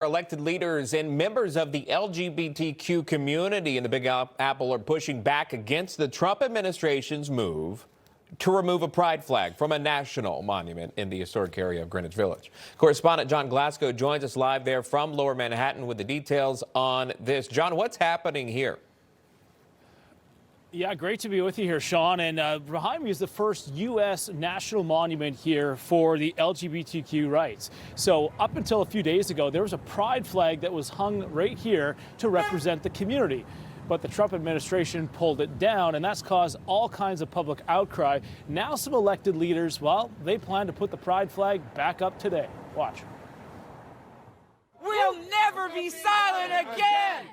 Elected leaders and members of the LGBTQ community in the Big Apple are pushing back against the Trump administration's move to remove a pride flag from a national monument in the historic area of Greenwich Village. Correspondent Jon Glasgow joins us live there from Lower Manhattan with the details on this. Jon, what's happening here? Yeah, great to be with you here, Sean. And behind me is the first U.S. national monument here for the LGBTQ rights. So up until a few days ago, there was a pride flag that was hung right here to represent the community. But the Trump administration pulled it down, and that's caused all kinds of public outcry. Now some elected leaders, well, they plan to put the pride flag back up today. Watch. We'll never be silent again!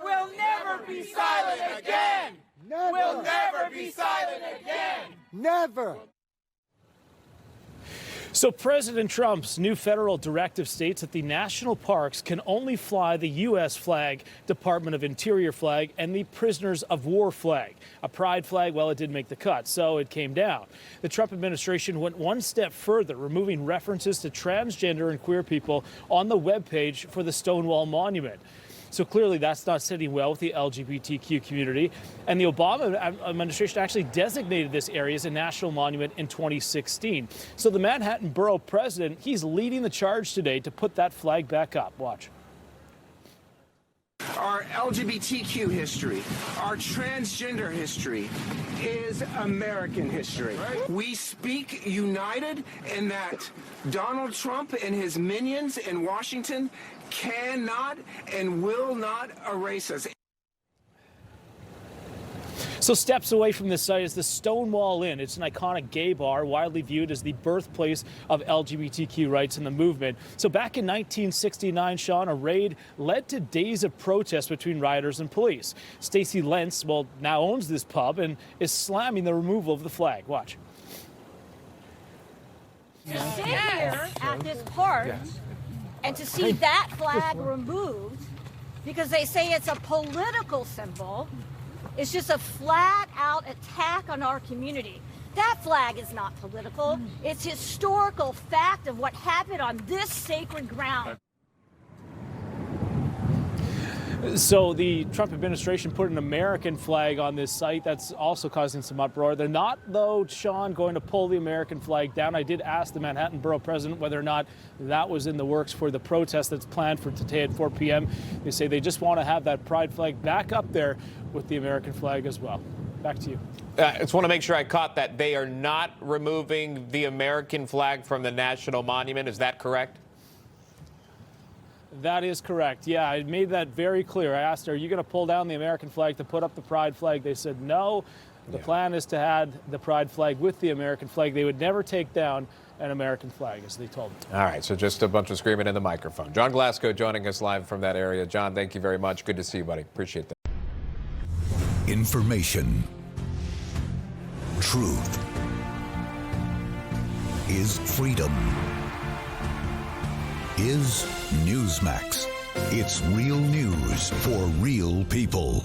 We'll never be silent again! Never. We'll never be silent again! Never! So President Trump's new federal directive states that the national parks can only fly the U.S. flag, Department of Interior flag, and the prisoners of war flag. A pride flag, well, it didn't make the cut, so it came down. The Trump administration went one step further, removing references to transgender and queer people on the webpage for the Stonewall Monument. So clearly that's not sitting well with the LGBTQ community. And the Obama administration actually designated this area as a national monument in 2016. So the Manhattan Borough president, he's leading the charge today to put that flag back up. Watch. Our LGBTQ history, our transgender history is American history. Right. We speak united in that Donald Trump and his minions in Washington cannot and will not erase us. So steps away from this site is the Stonewall Inn. It's an iconic gay bar, widely viewed as the birthplace of LGBTQ rights in the movement. So back in 1969, Sean, a raid led to days of protest between rioters and police. Stacey Lentz, well, now owns this pub and is slamming the removal of the flag. Watch. To sit here at this park and to see that flag removed because they say it's a political symbol. It's just a flat-out attack on our community. That flag is not political. It's historical fact of what happened on this sacred ground. So the Trump administration put an American flag on this site. That's also causing some uproar. They're not, though, Sean, going to pull the American flag down. I did ask the Manhattan Borough president whether or not that was in the works for the protest that's planned for today at 4 p.m. They say they just want to have that pride flag back up there with the American flag as well. Back to you. I just want to make sure I caught that. They are not removing the American flag from the national monument. Is that correct? That is correct. Yeah, I made that very clear. I asked her, are you going to pull down the American flag to put up the pride flag? They said no. The plan is to add the pride flag with the American flag. They would never take down an American flag, as they told me. All right, so just a bunch of screaming in the microphone. Jon Glasgow joining us live from that area. Jon, thank you very much. Good to see you, buddy. Appreciate that. Information. Truth is freedom. Is NEWSMAX. It's real news for real people.